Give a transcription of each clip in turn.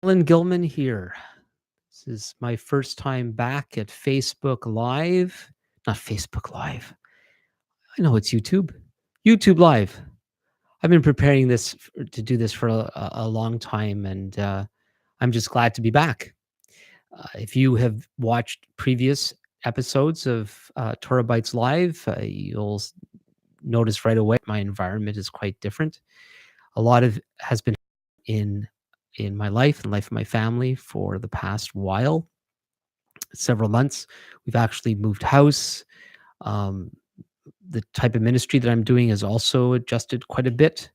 Alan Gilman here. This is my first time back at Facebook Live. Not Facebook Live. I know it's YouTube. YouTube Live. I've been preparing to do this for a long time, and I'm just glad to be back. If you have watched previous episodes of TorahBytes Live, you'll notice right away my environment is quite different. A lot of has been in my life and life of my family for the past while, several months. We've actually moved house. Um, the type of ministry that I'm doing has also adjusted quite a bit.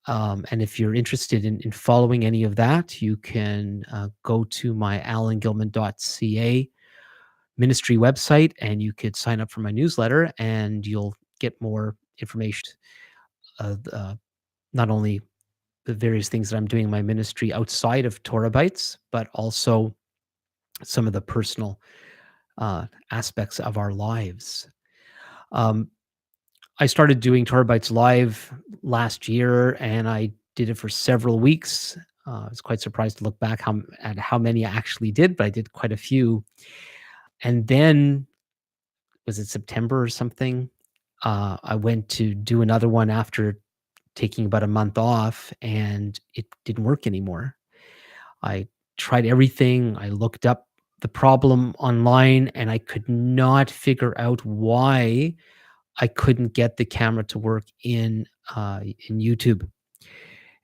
And if you're interested in following any of that, you can go to my alangilman.ca ministry website, and you could sign up for my newsletter, and you'll get more information. Not only the various things that I'm doing in my ministry outside of TorahBytes, but also some of the personal aspects of our lives. I started doing TorahBytes Live last year, and I did it for several weeks. I was quite surprised to look back at how many I actually did, but I did quite a few. And then, was it September or something? I went to do another one after taking about a month off, and it didn't work anymore. I tried everything. I looked up the problem online, and I could not figure out why I couldn't get the camera to work in YouTube.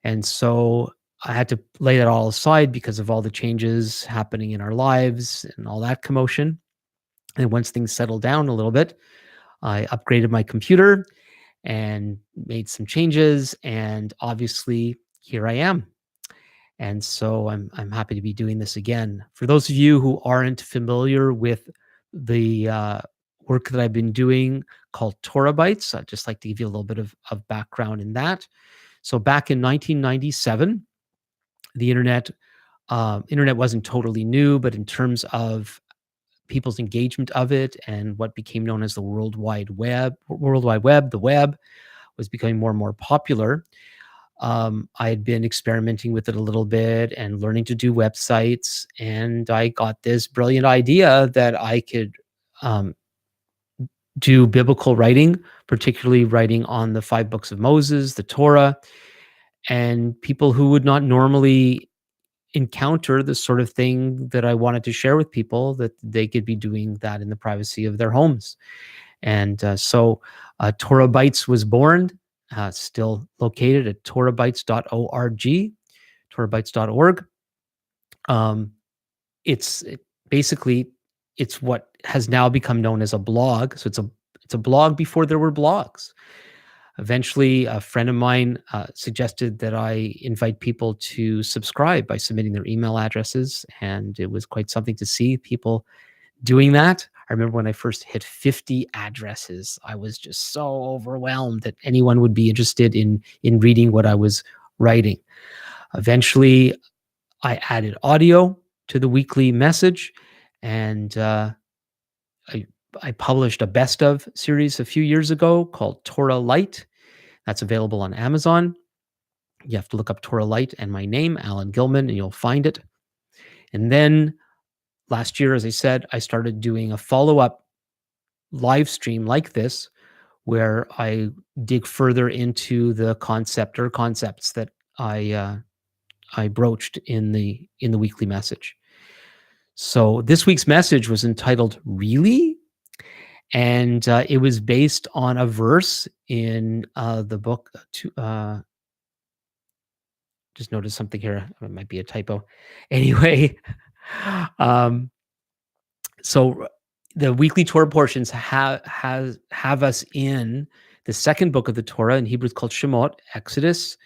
And so I had to lay that all aside because of all the changes happening in our lives and all that commotion. And once things settled down a little bit, I upgraded my computer and made some changes, and obviously here I am. And so I'm happy to be doing this again. For those of you who aren't familiar with the work that I've been doing called TorahBytes, I'd just like to give you a little bit of background in that. So back in 1997, the internet wasn't totally new, but in terms of people's engagement of it and what became known as the World Wide Web, the web was becoming more and more popular. I had been experimenting with it a little bit and learning to do websites, and I got this brilliant idea that I could do biblical writing, particularly writing on the 5 books of Moses, the Torah, and people who would not normally encounter the sort of thing that I wanted to share with people, that they could be doing that in the privacy of their homes. And so TorahBytes was born, still located at TorahBytes.org, TorahBytes.org. It's what has now become known as a blog. So it's a blog before there were blogs. Eventually, a friend of mine suggested that I invite people to subscribe by submitting their email addresses, and it was quite something to see people doing that. I remember when I first hit 50 addresses, I was just so overwhelmed that anyone would be interested in reading what I was writing. Eventually, I added audio to the weekly message, and I published a best of series a few years ago called Torah Light. That's available on Amazon. You have to look up Torah Light and my name, Alan Gilman, and you'll find it. And then last year, as I said, I started doing a follow-up live stream like this, where I dig further into the concepts that I broached in the weekly message. So this week's message was entitled "Really?" And it was based on a verse in the book. Just noticed something here. It might be a typo. Anyway, so the weekly Torah portions have us in the second book of the Torah. In Hebrew, it's called Shemot. Exodus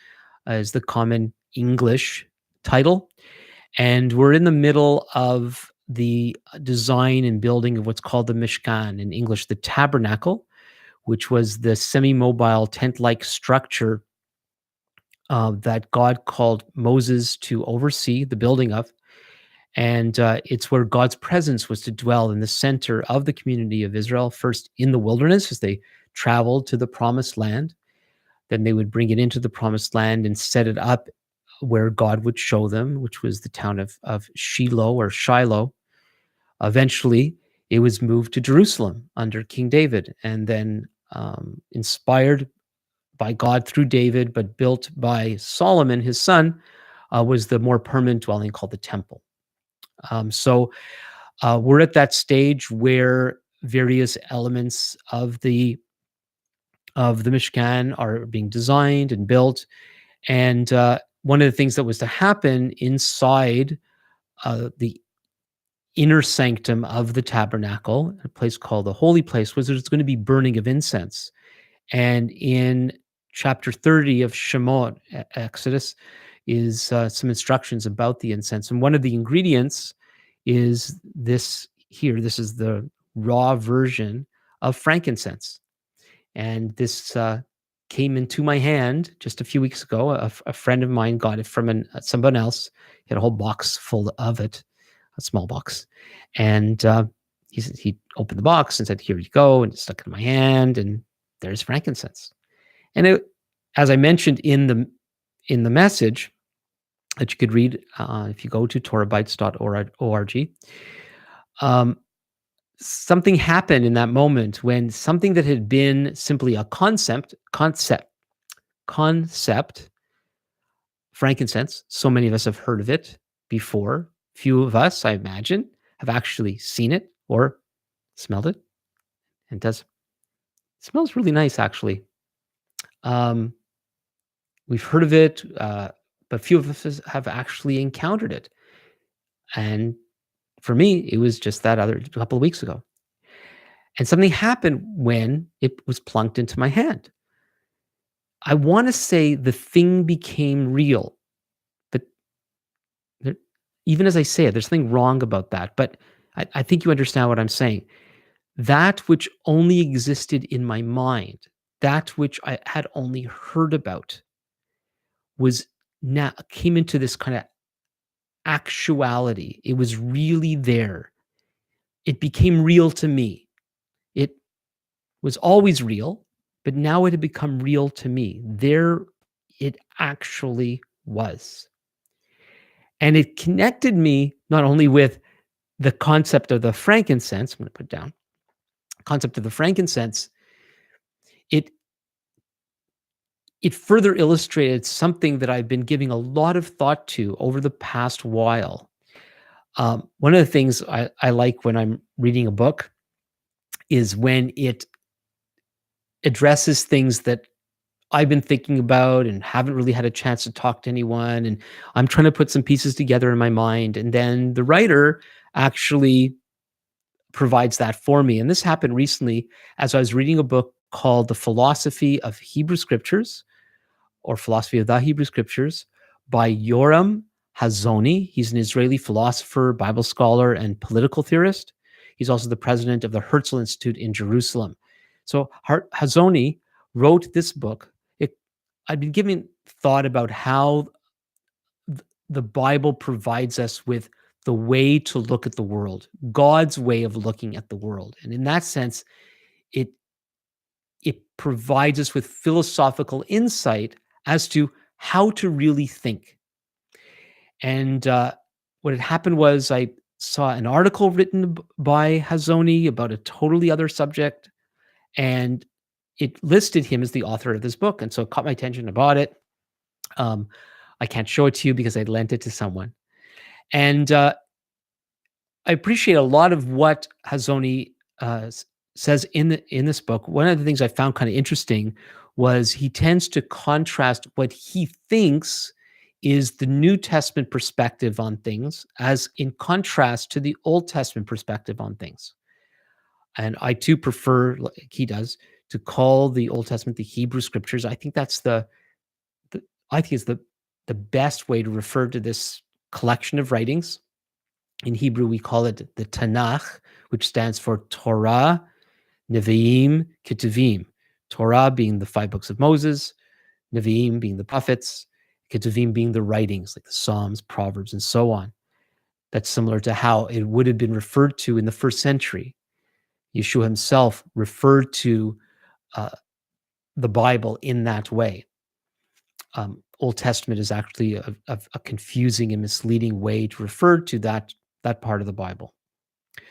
is the common English title. And we're in the middle of the design and building of what's called the Mishkan, in English, the tabernacle, which was the semi-mobile tent-like structure that God called Moses to oversee the building of. And it's where God's presence was to dwell in the center of the community of Israel, first in the wilderness as they traveled to the promised land. Then they would bring it into the promised land and set it up where God would show them, which was the town of Shiloh or Shiloh. Eventually, it was moved to Jerusalem under King David, and then inspired by God through David, but built by Solomon, his son, was the more permanent dwelling called the temple. So we're at that stage where various elements of the Mishkan are being designed and built, and one of the things that was to happen inside the inner sanctum of the tabernacle, a place called the holy place, was there's going to be burning of incense. And in chapter 30 of Shemot, Exodus, is some instructions about the incense. And one of the ingredients is this here. This is the raw version of frankincense. And this came into my hand just a few weeks ago. A friend of mine got it from someone else. He had a whole box full of it, a small box. And he opened the box and said, "Here you go," and stuck it in my hand, and there's frankincense. And as I mentioned in the message that you could read if you go to TorahBytes.org, something happened in that moment when something that had been simply a concept, frankincense. So many of us have heard of it before. Few of us, I imagine, have actually seen it or smelled it. And it smells really nice, actually. We've heard of it, but few of us have actually encountered it. And for me, it was just that other couple of weeks ago. And something happened when it was plunked into my hand. I want to say the thing became real, but there, even as I say it, there's something wrong about that. But I think you understand what I'm saying. That which only existed in my mind, that which I had only heard about, was now came into this kind of actuality. It was really there. It became real to me. It was always real, but now it had become real to me. There it actually was. And it connected me not only with the concept of the frankincense, I'm going to put down, concept of the frankincense, it further illustrated something that I've been giving a lot of thought to over the past while. One of the things I like when I'm reading a book is when it addresses things that I've been thinking about and haven't really had a chance to talk to anyone. And I'm trying to put some pieces together in my mind. And then the writer actually provides that for me. And this happened recently as I was reading a book called The Philosophy of Hebrew Scriptures, or Philosophy of the Hebrew Scriptures, by Yoram Hazony. He's an Israeli philosopher, Bible scholar, and political theorist. He's also the president of the Herzl Institute in Jerusalem. So Hazony wrote this book. I've been giving thought about how the Bible provides us with the way to look at the world, God's way of looking at the world. And in that sense, it provides us with philosophical insight as to how to really think. And what had happened was I saw an article written by Hazony about a totally other subject, and it listed him as the author of this book. And so it caught my attention. I bought it. I can't show it to you because I lent it to someone. And I appreciate a lot of what Hazony says in this book. One of the things I found kind of interesting was he tends to contrast what he thinks is the New Testament perspective on things as in contrast to the Old Testament perspective on things. And I too prefer, like he does, to call the Old Testament the Hebrew Scriptures. I think that's I think it's the best way to refer to this collection of writings. In Hebrew, we call it the Tanakh, which stands for Torah, Nevi'im, Ketuvim. Torah being the 5 books of Moses, Nevi'im being the prophets, Ketuvim being the writings like the Psalms, Proverbs, and so on. That's similar to how it would have been referred to in the first century. Yeshua himself referred to the Bible in that way. Old Testament is actually a confusing and misleading way to refer to that part of the Bible.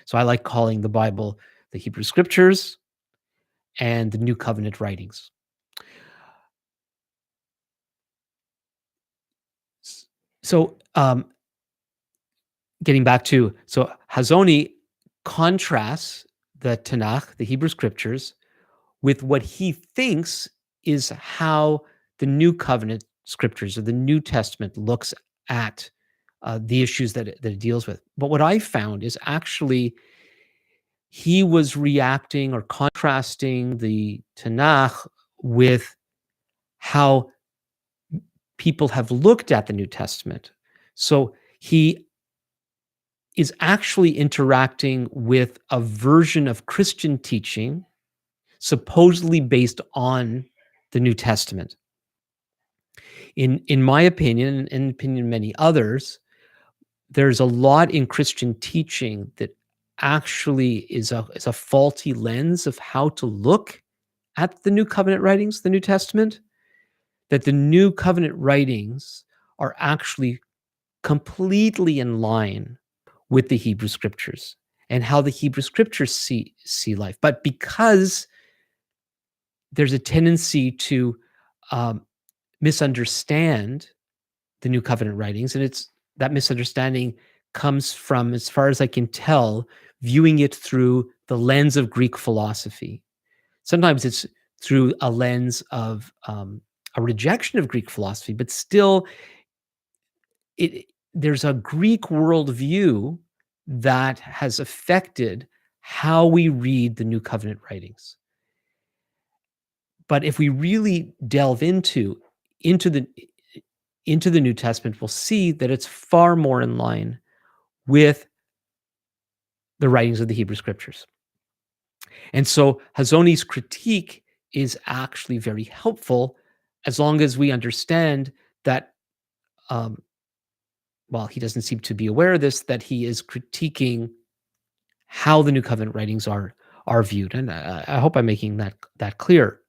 So I like calling the Bible the Hebrew Scriptures and the New Covenant writings. So getting back to, so Hazoni contrasts the Tanakh, the Hebrew Scriptures, with what he thinks is how the New Covenant Scriptures or the New Testament looks at the issues that it deals with. But what I found is actually he was reacting or contrasting the Tanakh with how people have looked at the New Testament. So he is actually interacting with a version of Christian teaching supposedly based on the New Testament. In my opinion, and in opinion of many others, there's a lot in Christian teaching that actually is a faulty lens of how to look at the New Covenant writings, the New Testament, that the New Covenant writings are actually completely in line with the Hebrew Scriptures and how the Hebrew Scriptures see life. But because there's a tendency to misunderstand the New Covenant writings, and it's that misunderstanding comes from, as far as I can tell, viewing it through the lens of Greek philosophy. Sometimes it's through a lens of a rejection of Greek philosophy, but still, there's a Greek worldview that has affected how we read the New Covenant writings. But if we really delve into the New Testament, we'll see that it's far more in line with the writings of the Hebrew Scriptures. And so Hazoni's critique is actually very helpful as long as we understand that, well, he doesn't seem to be aware of this, that he is critiquing how the New Covenant writings are viewed. And I hope I'm making that clear.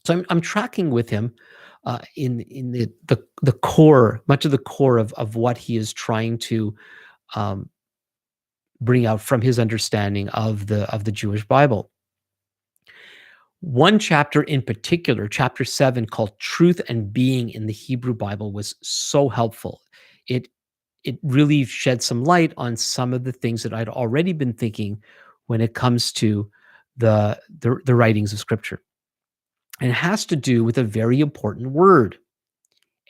So I'm tracking with him in the core, much of the core of what he is trying to bring out from his understanding of the Jewish Bible. One chapter in particular, chapter 7, called Truth and Being in the Hebrew Bible, was so helpful. It really shed some light on some of the things that I'd already been thinking when it comes to the writings of Scripture. And it has to do with a very important word,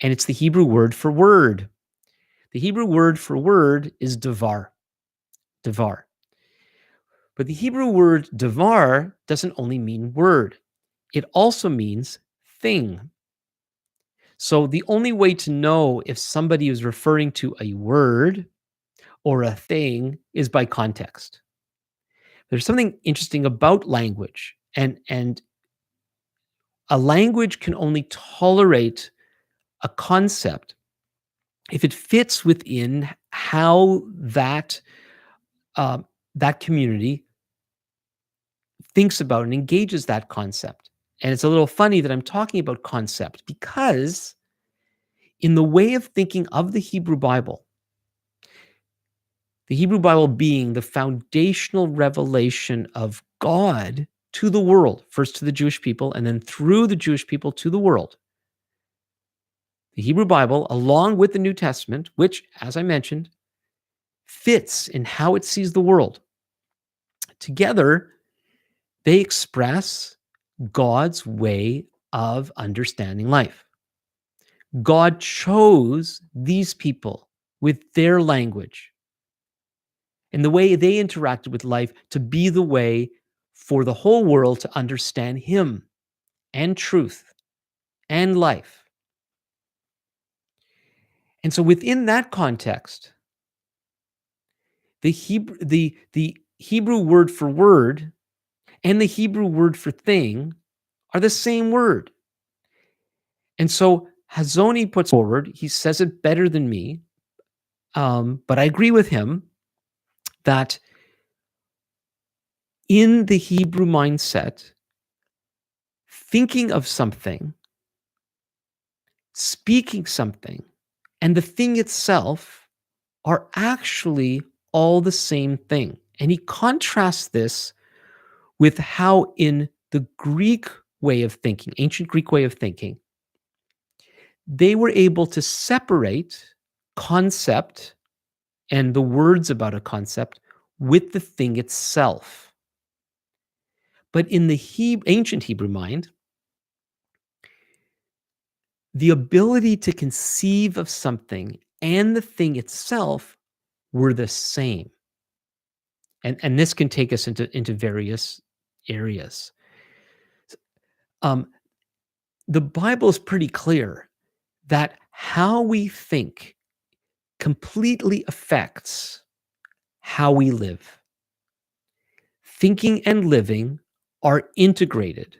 and it's the Hebrew word for word. The Hebrew word for word is davar. Davar. But the Hebrew word davar doesn't only mean word. It also means thing. So the only way to know if somebody is referring to a word or a thing is by context. There's something interesting about language, and a language can only tolerate a concept if it fits within how that community thinks about and engages that concept. And it's a little funny that I'm talking about concept, because in the way of thinking of the Hebrew Bible being the foundational revelation of God to the world, first to the Jewish people, and then through the Jewish people to the world. The Hebrew Bible, along with the New Testament, which, as I mentioned, fits in how it sees the world, together, they express God's way of understanding life. God chose these people with their language and the way they interacted with life to be the way for the whole world to understand Him and truth and life. And so within that context, the Hebrew word for word and the Hebrew word for thing are the same word. And so Hazoni puts forward, he says it better than me, but I agree with him that in the Hebrew mindset, thinking of something speaking something, and the thing itself are actually all the same thing. And he contrasts this with how in the Greek way of thinking, ancient Greek way of thinking, they were able to separate concept and the words about a concept with the thing itself. But in the ancient Hebrew mind, the ability to conceive of something and the thing itself were the same. And this can take us into various areas. Um, the Bible is pretty clear that how we think completely affects how we live. Thinking and living are integrated.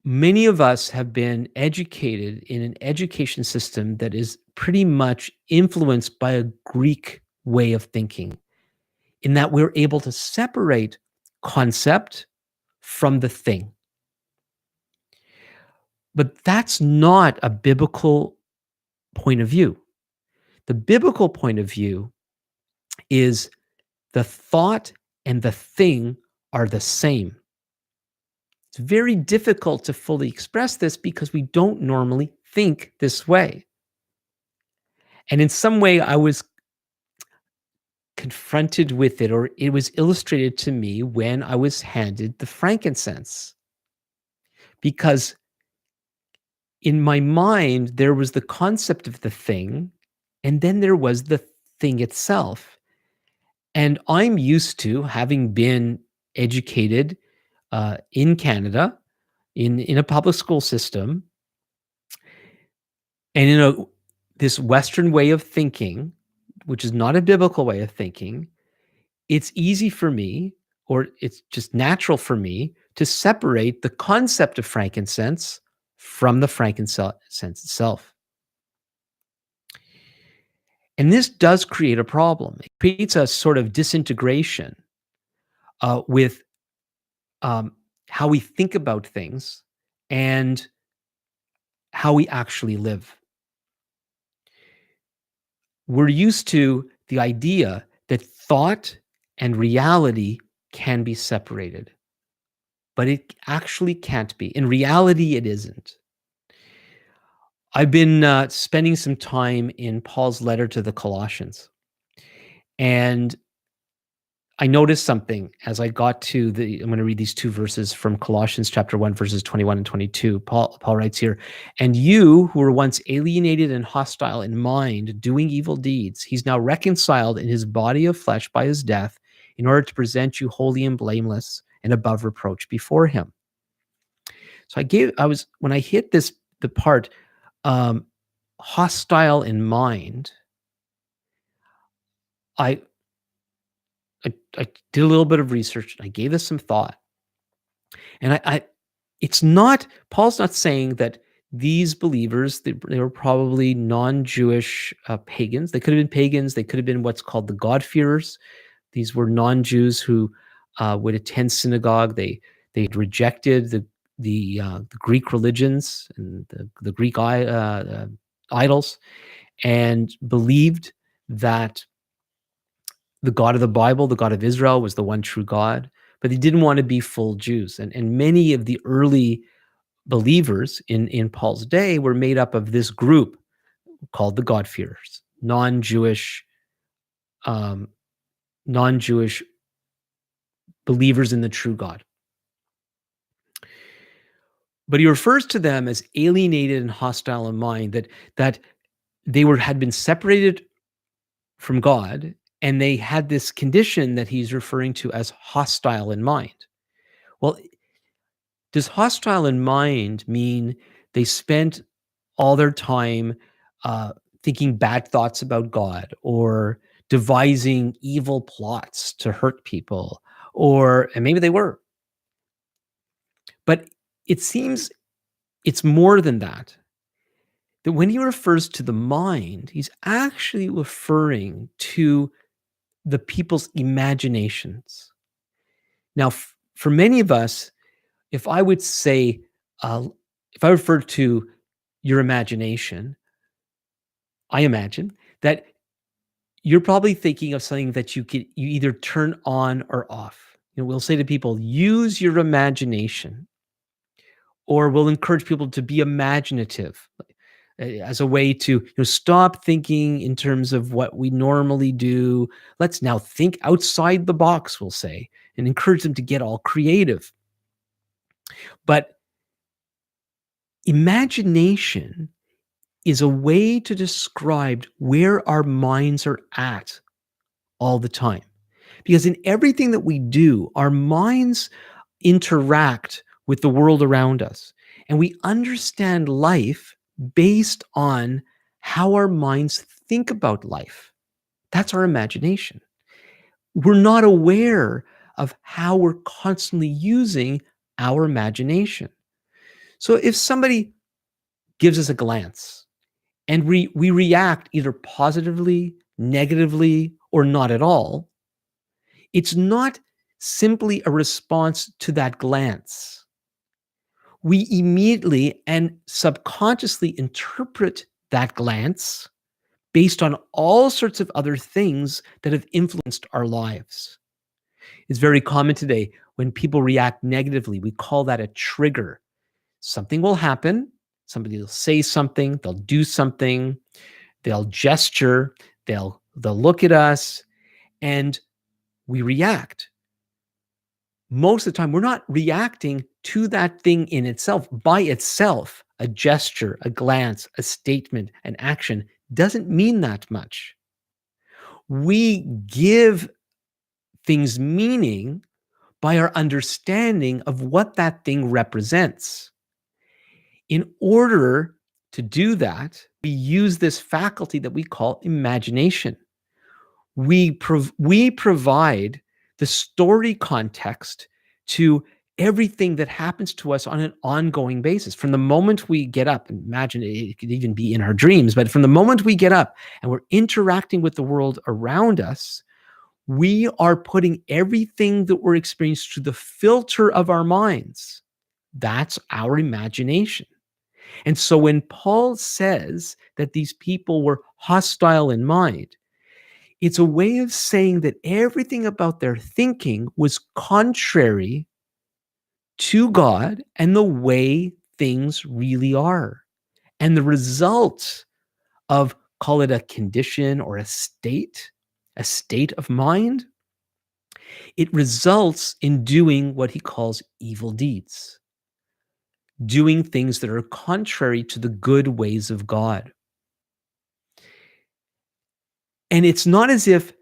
Many of us have been educated in an education system that is pretty much influenced by a Greek way of thinking, in that we're able to separate concept from the thing. But that's not a biblical point of view. The biblical point of view is the thought and the thing are the same. It's very difficult to fully express this because we don't normally think this way. And in some way, I was confronted with it, or it was illustrated to me when I was handed the frankincense. Because in my mind, there was the concept of the thing, and then there was the thing itself. And I'm used to having been educated in Canada, in a public school system, and in this Western way of thinking, which is not a biblical way of thinking. It's easy for me, or it's just natural for me, to separate the concept of frankincense from the frankincense itself. And this does create a problem. It creates a sort of disintegration with how we think about things and how we actually live. We're used to the idea that thought and reality can be separated, but it actually can't be. In reality, it isn't. I've been spending some time in Paul's letter to the Colossians, and I noticed something as I got to I'm going to read these two verses from Colossians chapter 1, verses 21 and 22. Paul writes here, "And you who were once alienated and hostile in mind, doing evil deeds, he's now reconciled in his body of flesh by his death, in order to present you holy and blameless and above reproach before him." So when I hit the part, um, hostile in mind, I I did a little bit of research. I gave this some thought, and it's not, Paul's not saying that these believers, they were probably non-Jewish pagans. They could have been pagans. They could have been what's called the God-fearers. These were non-Jews who would attend synagogue. They rejected the Greek religions and the Greek idols, and believed that the God of the Bible, the God of Israel, was the one true God, but they didn't want to be full Jews. And many of the early believers in Paul's day were made up of this group called the God-fearers, um, non-Jewish believers in the true God. But he refers to them as alienated and hostile in mind, that they had been separated from God, and they had this condition that he's referring to as hostile in mind. Well, does hostile in mind mean they spent all their time thinking bad thoughts about God, or devising evil plots to hurt people, and maybe they were, but it seems it's more than that. That when he refers to the mind, he's actually referring to the people's imaginations. Now, for many of us, if I would say, if I refer to your imagination, I imagine that you're probably thinking of something that you either turn on or off. We'll say to people, use your imagination, or we'll encourage people to be imaginative, as a way to stop thinking in terms of what we normally do. Let's now think outside the box, we'll say, and encourage them to get all creative. But imagination is a way to describe where our minds are at all the time. Because in everything that we do, our minds interact with the world around us. And we understand life based on how our minds think about life. That's our imagination. We're not aware of how we're constantly using our imagination. So if somebody gives us a glance and we react either positively, negatively, or not at all, it's not simply a response to that glance. We immediately and subconsciously interpret that glance based on all sorts of other things that have influenced our lives. It's very common today when people react negatively. We call that a trigger. Something will happen, somebody will say something, they'll do something, they'll gesture, they'll look at us, and we react. Most of the time, we're not reacting to that thing in itself. By itself, a gesture, a glance, a statement, an action doesn't mean that much. We give things meaning by our understanding of what that thing represents. In order to do that, we use this faculty that we call imagination. We provide the story context to everything that happens to us on an ongoing basis. From the moment we get up, and imagine it could even be in our dreams, but from the moment we get up and we're interacting with the world around us, we are putting everything that we're experiencing through the filter of our minds. That's our imagination. And so when Paul says that these people were hostile in mind, it's a way of saying that everything about their thinking was contrary to God and the way things really are. And the result of, call it a condition or a state of mind, it results in doing what he calls evil deeds, doing things that are contrary to the good ways of God. And it's not as if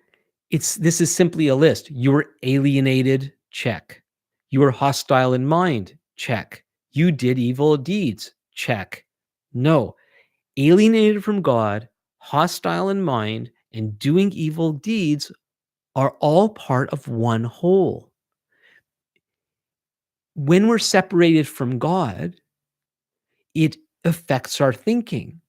this is simply a list. You were alienated, check. You were hostile in mind, check. You did evil deeds, check. No, alienated from God, hostile in mind, and doing evil deeds are all part of one whole. When we're separated from God, it affects our thinking.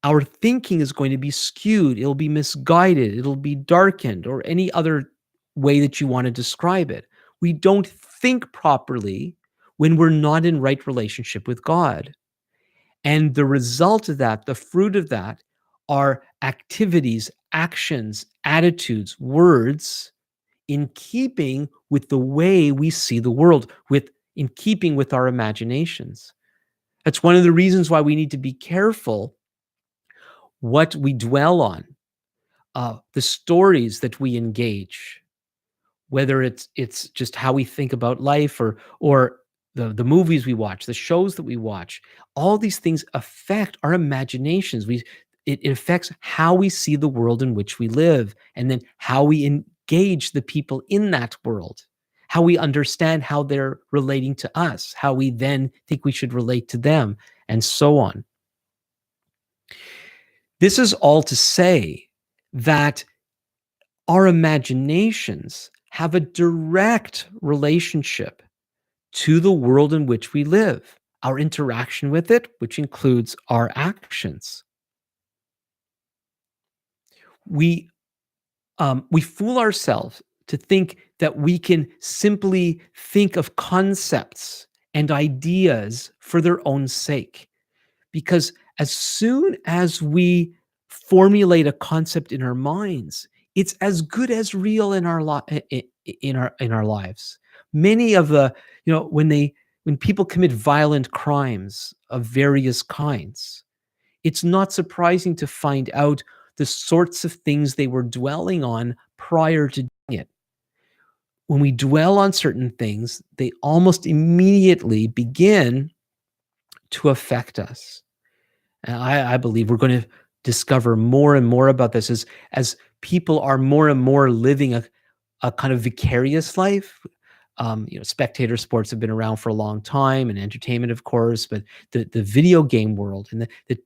Our thinking is going to be skewed. It'll be misguided. It'll be darkened, or any other way that you want to describe it. We don't think properly when we're not in right relationship with God. And the result of that, the fruit of that, are activities, actions, attitudes, words in keeping with the way we see the world, in keeping with our imaginations. That's one of the reasons why we need to be careful what we dwell on, the stories that we engage, whether it's just how we think about life, or the movies we watch, the shows that we watch. All these things affect our imaginations. It affects how we see the world in which we live, and then how we engage the people in that world, how we understand how they're relating to us, how we then think we should relate to them, and so on. This is all to say that our imaginations have a direct relationship to the world in which we live, our interaction with it, which includes our actions. We fool ourselves to think that we can simply think of concepts and ideas for their own sake. because as soon as we formulate a concept in our minds, it's as good as real in our in our lives. Many of the, when people commit violent crimes of various kinds, it's not surprising to find out the sorts of things they were dwelling on prior to doing it. When we dwell on certain things, they almost immediately begin to affect us. And I believe we're going to discover more and more about this as people are more and more living a kind of vicarious life. Spectator sports have been around for a long time, and entertainment, of course, but the video game world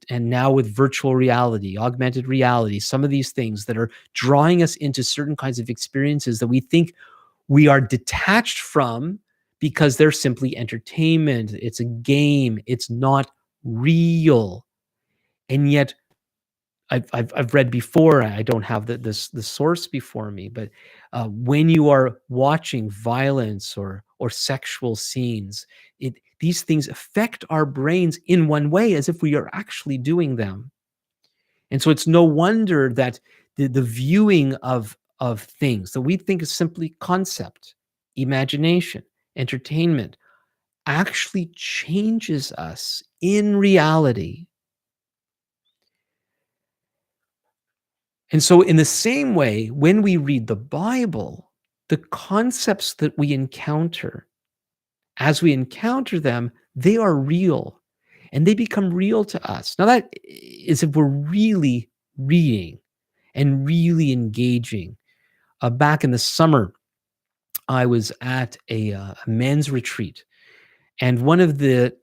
and now with virtual reality, augmented reality, some of these things that are drawing us into certain kinds of experiences that we think we are detached from because they're simply entertainment. It's a game. It's not real. And yet I've read before. I don't have the source before me, but when you are watching violence or sexual scenes, these things affect our brains in one way, as if we are actually doing them. And so it's no wonder that the viewing of things that we think is simply concept, imagination, entertainment, actually changes us in reality. And so, in the same way, when we read the Bible, the concepts that we encounter, as we encounter them, they are real and they become real to us. Now, that is if we're really reading and really engaging. Back in the summer, I was at a men's retreat, and one of the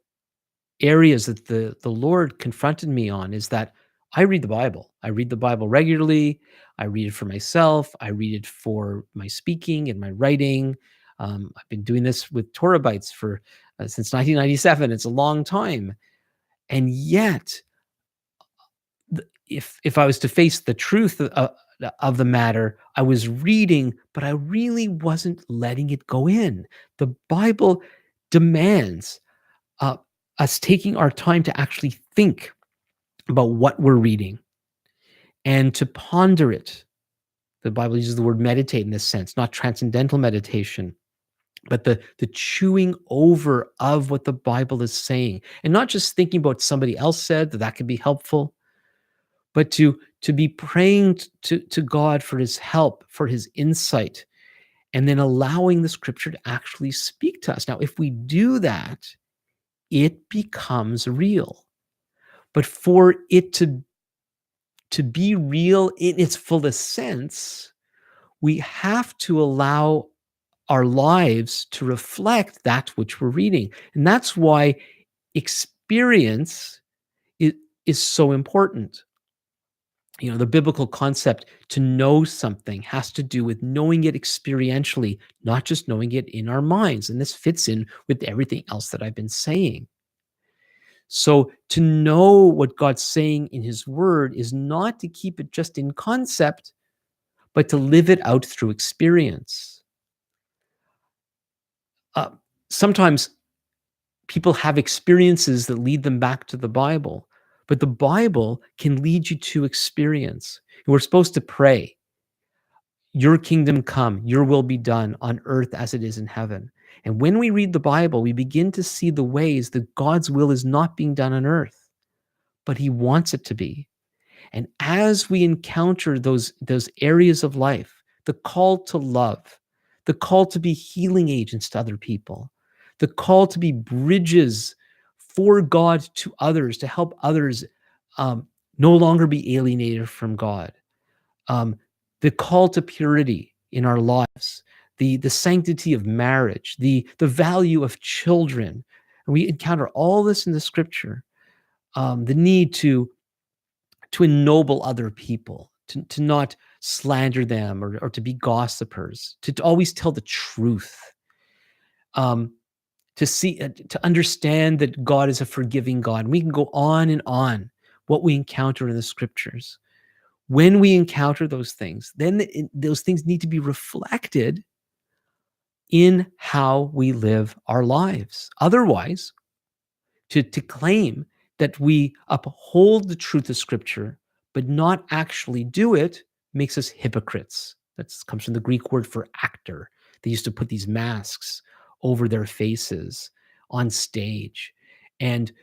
areas that the Lord confronted me on is that I read the Bible. I read the Bible regularly. I read it for myself. I read it for my speaking and my writing. I've been doing this with TorahBytes for since 1997. It's a long time, and yet, if I was to face the truth of the matter, I was reading, but I really wasn't letting it go in. The Bible demands uh, us taking our time to actually think about what we're reading and to ponder it. The Bible uses the word meditate in this sense, not transcendental meditation, but the chewing over of what the Bible is saying, and not just thinking about what somebody else said, that can be helpful, but to be praying to God for his help, for his insight, and then allowing the scripture to actually speak to us. Now, if we do that, it becomes real. But for it to be real in its fullest sense, we have to allow our lives to reflect that which we're reading. And that's why experience is so important. The biblical concept to know something has to do with knowing it experientially, not just knowing it in our minds. And this fits in with everything else that I've been saying. So to know what God's saying in his word is not to keep it just in concept, but to live it out through experience. Uh, Sometimes people have experiences that lead them back to the Bible, but the Bible can lead you to experience. We're supposed to pray, your kingdom come, your will be done on earth as it is in heaven. And when we read the Bible, we begin to see the ways that God's will is not being done on earth, but he wants it to be. And as we encounter those areas of life, the call to love, the call to be healing agents to other people, the call to be bridges for God to others, to help others no longer be alienated from God, um, the call to purity in our lives, the sanctity of marriage, the value of children. And we encounter all this in the scripture, the need to ennoble other people, to not slander them or to be gossipers, to always tell the truth, to see, to understand that God is a forgiving God. We can go on and on what we encounter in the scriptures. When we encounter those things, then those things need to be reflected in how we live our lives. Otherwise, to claim that we uphold the truth of Scripture, but not actually do it, makes us hypocrites. That comes from the Greek word for actor. They used to put these masks over their faces on stage. And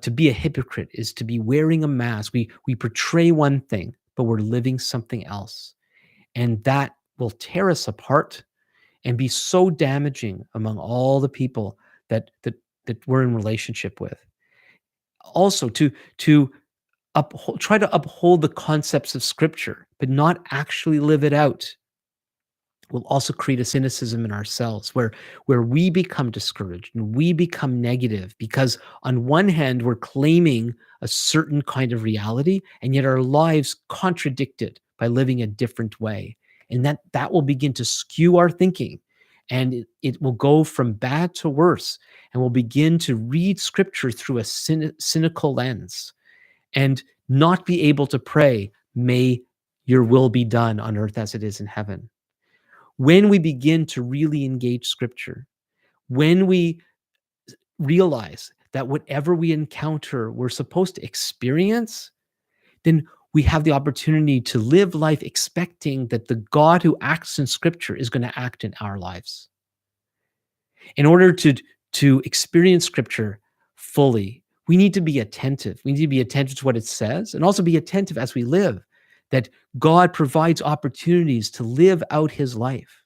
to be a hypocrite is to be wearing a mask. We portray one thing, but we're living something else. And that will tear us apart and be so damaging among all the people that we're in relationship with. Also, to try to uphold the concepts of Scripture, but not actually live it out, will also create a cynicism in ourselves where we become discouraged and we become negative because on one hand we're claiming a certain kind of reality and yet our lives contradict it by living a different way, and that will begin to skew our thinking, and it will go from bad to worse, and we'll begin to read Scripture through a cynical lens and not be able to pray, may your will be done on earth as it is in heaven. When we begin to really engage Scripture, when we realize that whatever we encounter, we're supposed to experience, then we have the opportunity to live life expecting that the God who acts in Scripture is going to act in our lives. In order to experience Scripture fully, we need to be attentive. We need to be attentive to what it says and also be attentive as we live, that God provides opportunities to live out his life.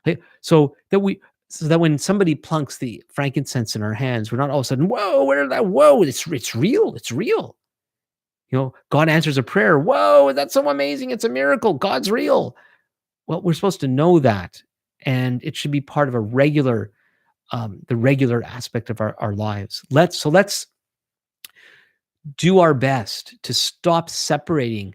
Okay? So that when somebody plunks the frankincense in our hands, we're not all of a sudden, whoa, where did that? Whoa, it's real. It's real. God answers a prayer. Whoa, that's so amazing. It's a miracle. God's real. Well, we're supposed to know that. And it should be part of the regular aspect of our lives. Let's do our best to stop separating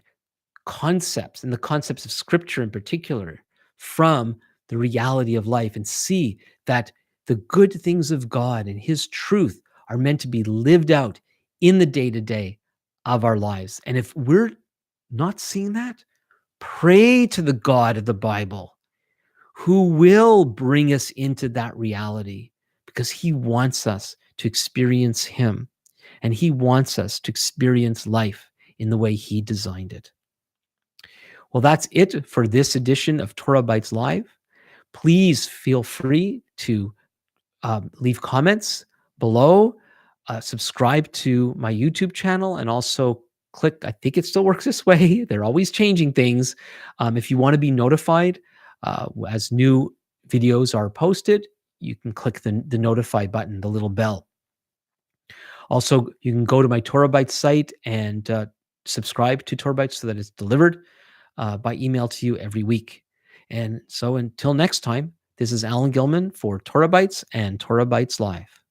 concepts and the concepts of Scripture in particular from the reality of life and see that the good things of God and his truth are meant to be lived out in the day-to-day of our lives. And if we're not seeing that, pray to the God of the Bible who will bring us into that reality, because he wants us to experience him and he wants us to experience life in the way he designed it. Well, that's it for this edition of TorahBytes Live. Please feel free to leave comments below, subscribe to my YouTube channel, and also click, I think it still works this way. They're always changing things. If you want to be notified as new videos are posted, you can click the notify button, the little bell. Also, you can go to my TorahBytes site and subscribe to TorahBytes so that it's delivered by email to you every week. And so until next time, this is Alan Gilman for TorahBytes and TorahBytes Live.